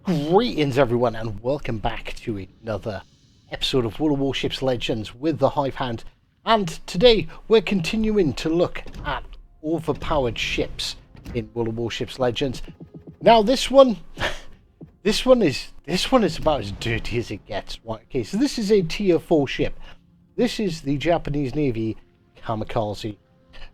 Greetings everyone and welcome back to another episode of World of Warships Legends with the Hive Hound, and today we're continuing to look at overpowered ships in World of Warships Legends. Now this one is about as dirty as it gets. Right, okay, so this is a tier 4 ship. This is the Japanese Navy Kamikaze.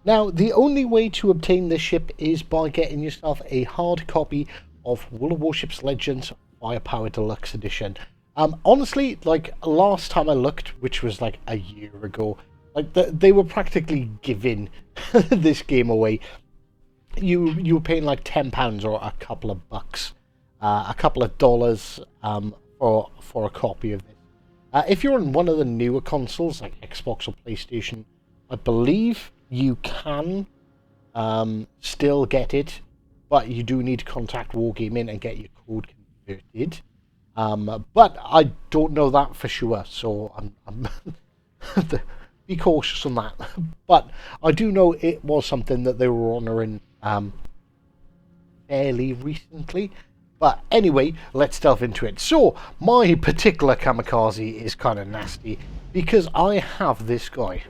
Now the only way to obtain this ship is by getting yourself a hard copy of World of Warships Legends Firepower Deluxe Edition. Honestly, like last time I looked, which was like a year ago, like they were practically giving this game away. You were paying like £10 or a couple of bucks, a couple of dollars for a copy of this. If you're on one of the newer consoles like Xbox or PlayStation, I believe you can still get it. But you do need to contact Wargaming and get your code converted. But I don't know that for sure, so I'm be cautious on that. But I do know it was something that they were honouring fairly recently. But anyway, let's delve into it. So, my particular Kamikaze is kind of nasty because I have this guy,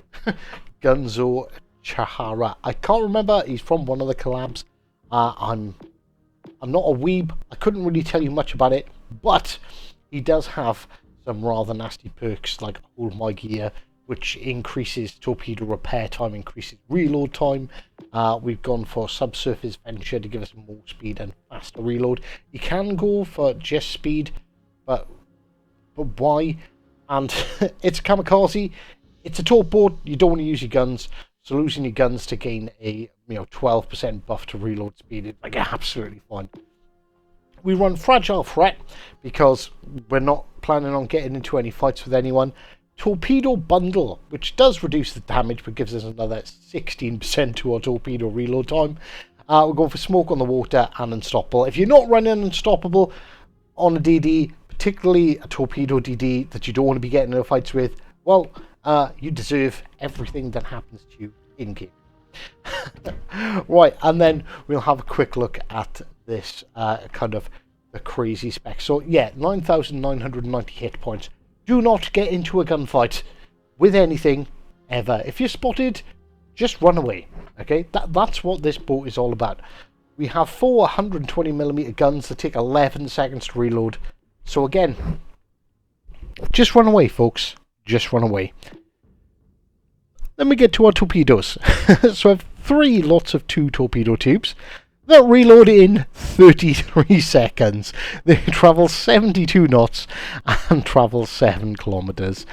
Gunzo Chihara. I can't remember, he's from one of the collabs. I'm not a weeb. I couldn't really tell you much about it, but he does have some rather nasty perks like Hold My Gear, which increases torpedo repair time, increases reload time. We've gone for Subsurface Venture to give us more speed and faster reload. You can go for just speed, but why? And it's a Kamikaze. It's a torp board. You don't want to use your guns. So losing your guns to gain a 12% buff to reload speed is like absolutely fine. We run Fragile Threat because we're not planning on getting into any fights with anyone. Torpedo Bundle, which does reduce the damage but gives us another 16% to our torpedo reload time. We're going for Smoke on the Water and Unstoppable. If you're not running Unstoppable on a DD, particularly a Torpedo DD that you don't want to be getting into fights with, well, you deserve everything that happens to you in-game. Right, and then we'll have a quick look at this kind of the crazy spec. So yeah, 9,990 hit points. Do not get into a gunfight with anything ever. If you're spotted, just run away. Okay, that's what this boat is all about. We have 4 120mm guns that take 11 seconds to reload. So again, just run away, folks. Just run away. Then we get to our torpedoes. So I have 3 lots of 2 torpedo tubes that reload in 33 seconds. They travel 72 knots and travel 7 kilometers.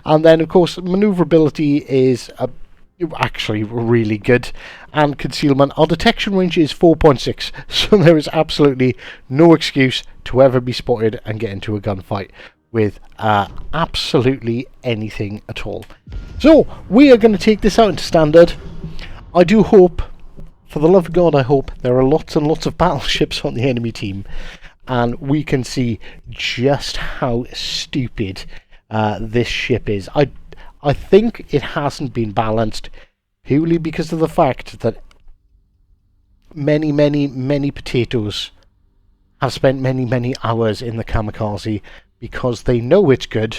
And then, of course, maneuverability is actually really good. And concealment. Our detection range is 4.6. So there is absolutely no excuse to ever be spotted and get into a gunfight with absolutely anything at all. So we are going to take this out into standard. I do hope, for the love of God, I hope there are lots and lots of battleships on the enemy team and we can see just how stupid this ship is. I think it hasn't been balanced purely because of the fact that many potatoes have spent many hours in the Kamikaze because they know it's good.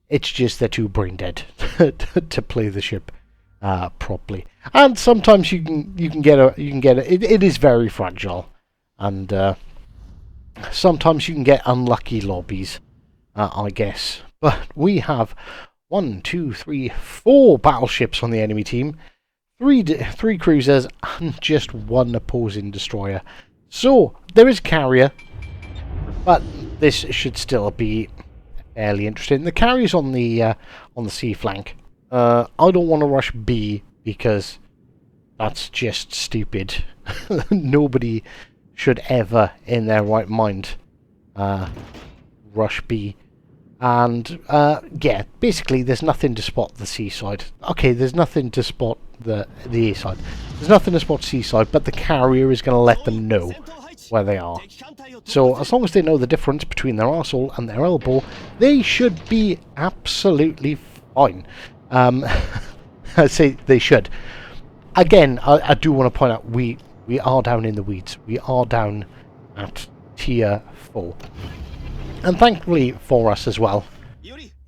It's just they're too brain dead to play the ship properly. And sometimes you can get it is very fragile, and sometimes you can get unlucky lobbies, I guess. But we have 1, 2, 3, 4 battleships on the enemy team, 3 cruisers, and just 1 opposing destroyer. So there is carrier, but this should still be fairly interesting. The carrier's on the sea flank. I don't want to rush B because that's just stupid. Nobody should ever, in their right mind, rush B. And yeah, basically, there's nothing to spot the C side. Okay, there's nothing to spot the A side. There's nothing to spot C side, but the carrier is going to let them know where they are. So as long as they know the difference between their arsehole and their elbow, they should be absolutely fine. I say they should. Again, I do want to point out we are down in the weeds. We are down at tier 4. And thankfully for us as well,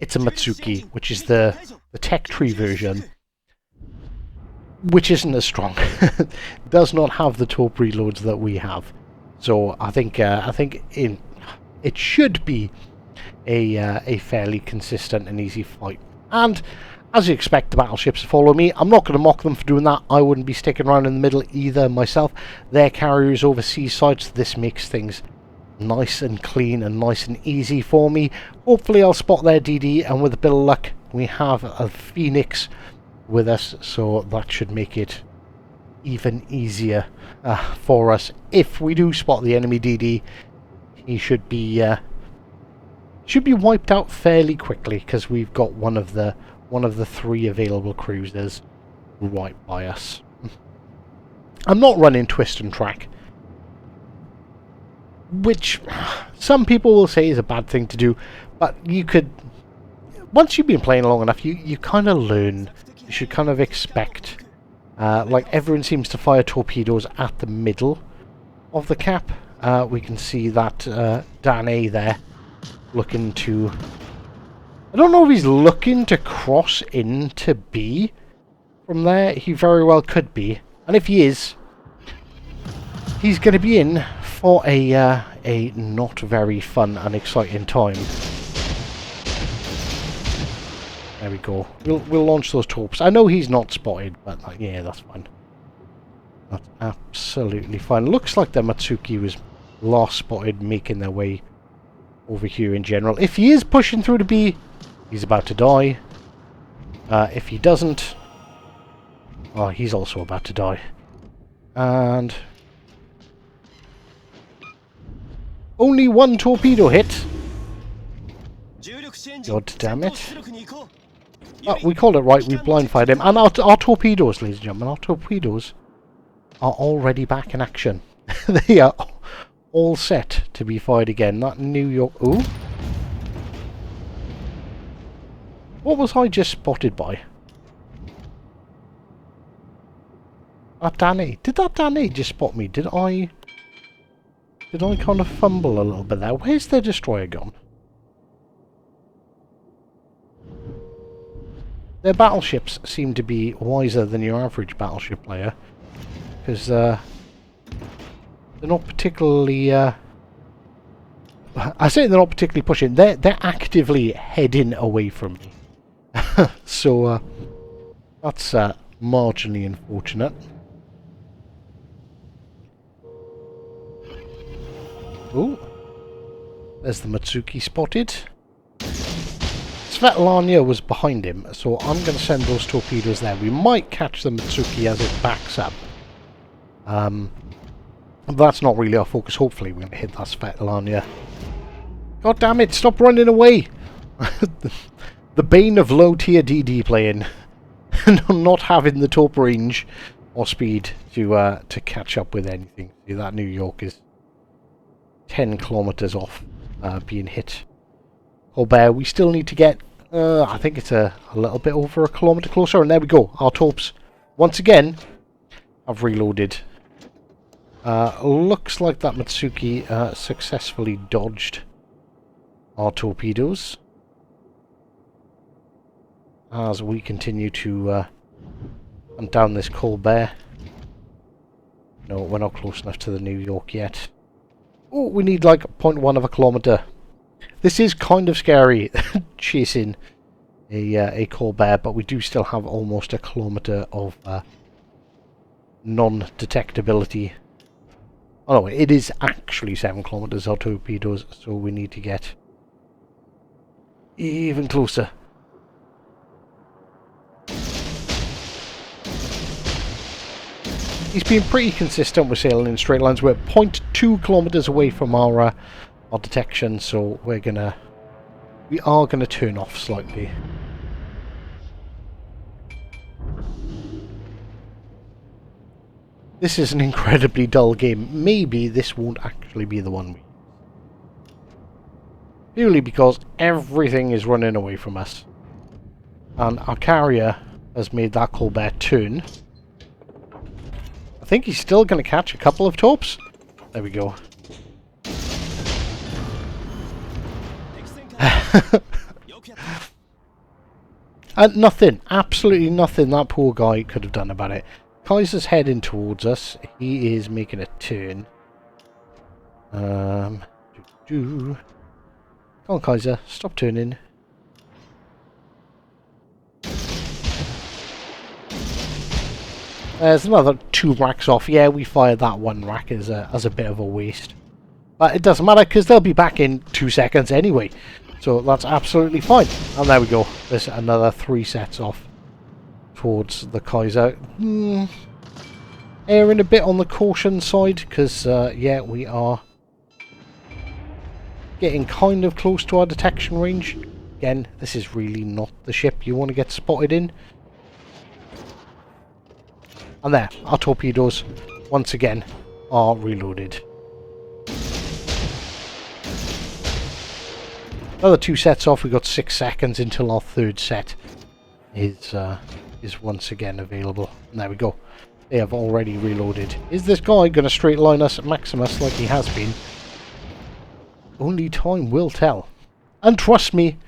it's a Matsuki, which is the tech tree version, which isn't as strong. Does not have the torp reloads that we have. So I think it should be a fairly consistent and easy fight. And as you expect the battleships to follow me, I'm not going to mock them for doing that. I wouldn't be sticking around in the middle either myself. Their carriers overseas sides, this makes things nice and clean and nice and easy for me. Hopefully I'll spot their DD, and with a bit of luck we have a Phoenix with us, so that should make it even easier for us. If we do spot the enemy DD, he should be wiped out fairly quickly, because we've got one of the 3 available cruisers right by us. I'm not running twist and track, which some people will say is a bad thing to do, but you could, once you've been playing long enough, you kind of learn. You should kind of expect, like everyone seems to fire torpedoes at the middle of the cap. We can see that Dan A there looking to, I don't know if he's looking to cross into B from there. He very well could be, and if he is, he's going to be in for a not very fun and exciting time. There we go. We'll launch those torps. I know he's not spotted, but yeah, that's fine. That's absolutely fine. Looks like the Matsuki was last spotted, making their way over here in general. If he is pushing through to B, he's about to die. If he doesn't, oh, he's also about to die. And only 1 torpedo hit. God damn it. Oh, we called it right, we blindfired him. And our torpedoes, ladies and gentlemen, our torpedoes are already back in action. They are all set to be fired again. That New York... Ooh. What was I just spotted by? That Danny. Did that Danny just spot me? Did I kind of fumble a little bit there? Where's their destroyer gone? Their battleships seem to be wiser than your average battleship player, because they're not particularly... I say they're not particularly pushing. They're actively heading away from me. So that's marginally unfortunate. Oh, there's the Matsuki spotted. Svetlana was behind him, so I'm going to send those torpedoes there. We might catch the Matsuki as it backs up. That's not really our focus. Hopefully we're going to hit that Svetlana. God damn it, stop running away! The bane of low-tier DD playing. Not having the torp range or speed to catch up with anything. See, that New York is 10 kilometers off being hit. Colbert, we still need to get, I think it's a little bit over a kilometer closer, and there we go. Our torps, once again, have reloaded. Looks like that Matsuki successfully dodged our torpedoes as we continue to hunt down this Colbert. No, we're not close enough to the New York yet. Oh, we need like 0.1 of a kilometer. This is kind of scary, chasing a Colbert, but we do still have almost a kilometer of non-detectability. Oh no, it is actually 7 kilometers of torpedoes, so we need to get even closer. He's been pretty consistent with sailing in straight lines. We're 0.2 kilometers away from our detection, so we are gonna turn off slightly. This is an incredibly dull game. Maybe this won't actually be the one. Purely because everything is running away from us. And our carrier has made that Colbert turn. I think he's still going to catch a couple of torps. There we go. And nothing, absolutely nothing that poor guy could have done about it. Kaiser's heading towards us. He is making a turn. Come on, Kaiser, stop turning. There's another 2 racks off. Yeah, we fired that 1 rack as a bit of a waste. But it doesn't matter because they'll be back in 2 seconds anyway. So that's absolutely fine. And there we go. There's another 3 sets off towards the Kaiser. Erring a bit on the caution side because, yeah, we are getting kind of close to our detection range. Again, this is really not the ship you want to get spotted in. And there, our torpedoes, once again, are reloaded. Another 2 sets off. We've got 6 seconds until our 3rd set is once again available. And there we go. They have already reloaded. Is this guy going to straight line us at Maximus like he has been? Only time will tell. And trust me,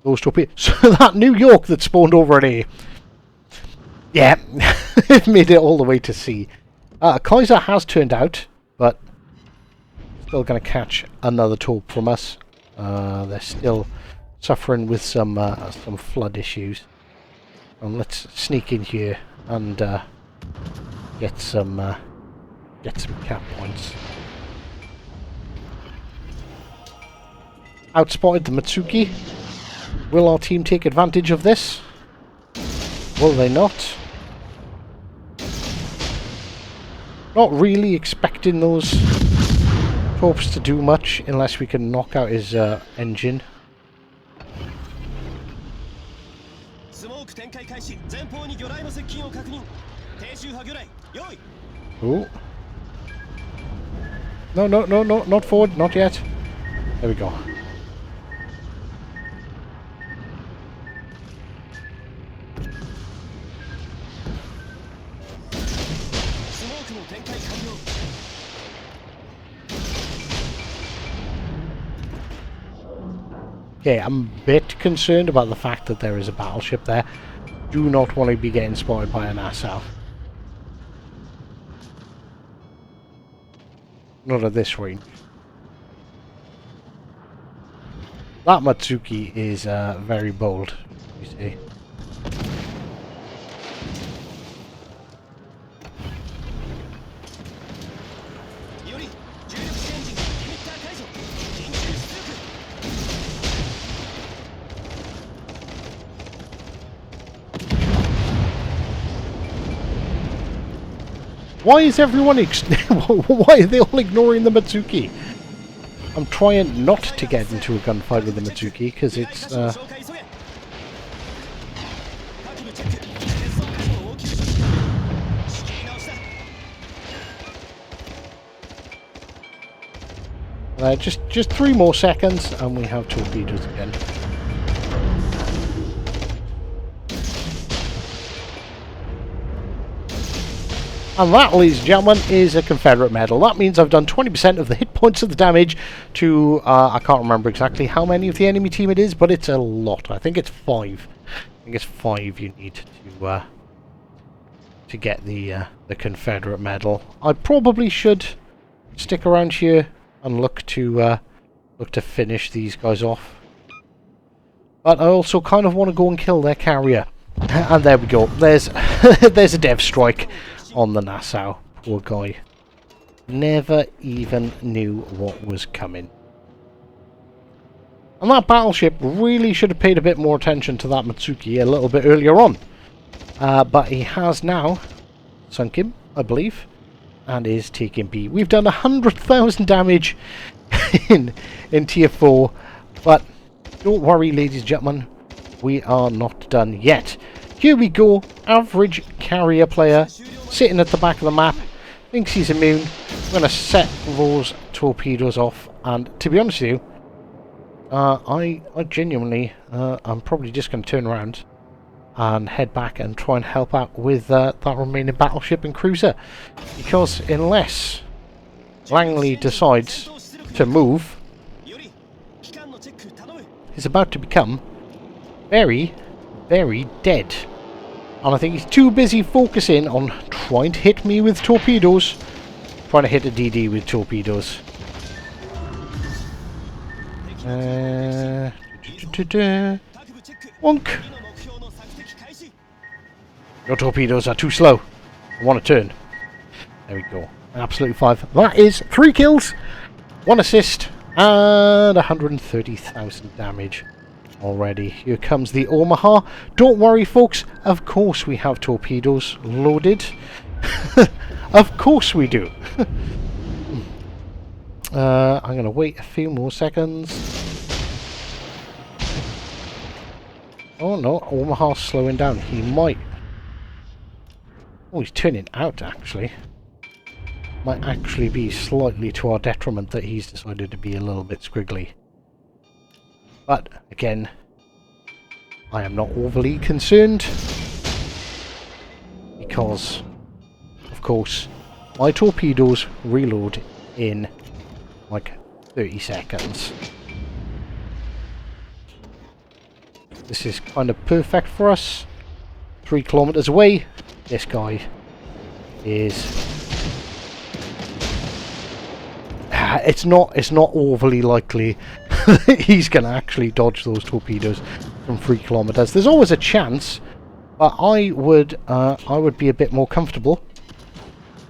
those torpedoes... So that New York that spawned over at A... Yeah, it made it all the way to C. Kaiser has turned out, but still going to catch another torp from us. They're still suffering with some flood issues. And let's sneak in here and get some cap points. Outspotted the Mitsuki. Will our team take advantage of this? Will they not? Not really expecting those torps to do much unless we can knock out his engine. Ooh. No, not forward, not yet. There we go. Okay, I'm a bit concerned about the fact that there is a battleship there. Do not want to be getting spotted by an ASL. Not at this range. That Matsuki is very bold, you see. Why is everyone why are they all ignoring the Mitsuki? I'm trying not to get into a gunfight with the Mitsuki because it's just 3 more seconds and we have torpedoes again. And that, ladies and gentlemen, is a Confederate medal. That means I've done 20% of the hit points of the damage to, I can't remember exactly how many of the enemy team it is, but it's a lot. I think it's 5. I think it's 5 you need to get the Confederate medal. I probably should stick around here and look to finish these guys off. But I also kind of want to go and kill their carrier. And there we go. There's a dev strike on the Nassau. Poor guy. Never even knew what was coming. And that battleship really should have paid a bit more attention to that Mitsuki a little bit earlier on. But he has now sunk him, I believe, and is taking B. We've done 100,000 damage in Tier 4, but don't worry, ladies and gentlemen, we are not done yet. Here we go, average carrier player, sitting at the back of the map, thinks he's immune. I'm going to set those torpedoes off, and to be honest with you, I genuinely, I'm probably just going to turn around and head back and try and help out with that remaining battleship and cruiser, because unless Langley decides to move, is about to become very, very dead. And I think he's too busy focusing on trying to hit me with torpedoes. Trying to hit a DD with torpedoes. Wonk! Your torpedoes are too slow. I want to turn. There we go. Absolutely 5. That is 3 kills, 1 assist, and 130,000 damage already. Here comes the Omaha. Don't worry, folks. Of course we have torpedoes loaded. Of course we do. I'm going to wait a few more seconds. Oh no, Omaha's slowing down. He might... Oh, he's turning out, actually. Might actually be slightly to our detriment that he's decided to be a little bit squiggly. But, again, I am not overly concerned. Because, of course, my torpedoes reload in, like, 30 seconds. This is kind of perfect for us. 3 kilometers away. This guy is... It's not overly likely he's going to actually dodge those torpedoes from 3 kilometers. There's always a chance, but I would be a bit more comfortable.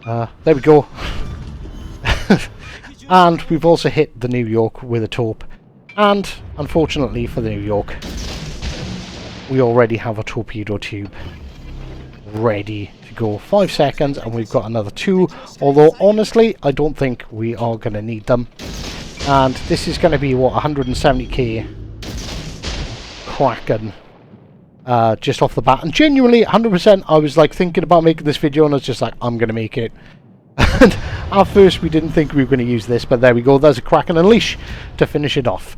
There we go. And we've also hit the New York with a torp. And unfortunately for the New York, we already have a torpedo tube ready to go. 5 seconds and we've got another 2, although honestly I don't think we are going to need them. And this is going to be what, 170k Kraken just off the bat. And genuinely 100% I was like thinking about making this video and I was just like, I'm going to make it. And at first we didn't think we were going to use this, but there we go. There's a Kraken Unleash to finish it off.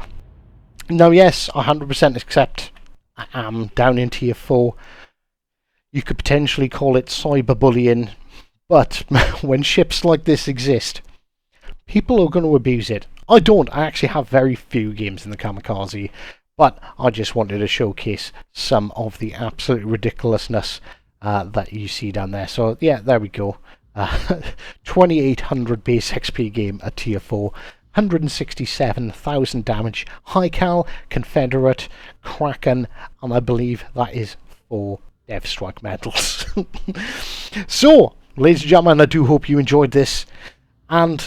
Now yes, 100% accept I am down in tier 4. You could potentially call it cyberbullying, but when ships like this exist, people are going to abuse it. I don't. I actually have very few games in the Kamikaze, but I just wanted to showcase some of the absolute ridiculousness that you see down there. So yeah, there we go. 2800 base XP game at tier 4. 167,000 damage. High Cal, Confederate, Kraken, and I believe that is 4 Dev Strike medals. So, ladies and gentlemen, I do hope you enjoyed this, and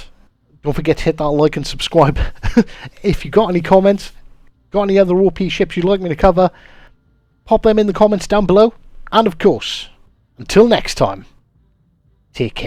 don't forget to hit that like and subscribe. If you got any comments, got any other OP ships you'd like me to cover, pop them in the comments down below. And of course, until next time, take care.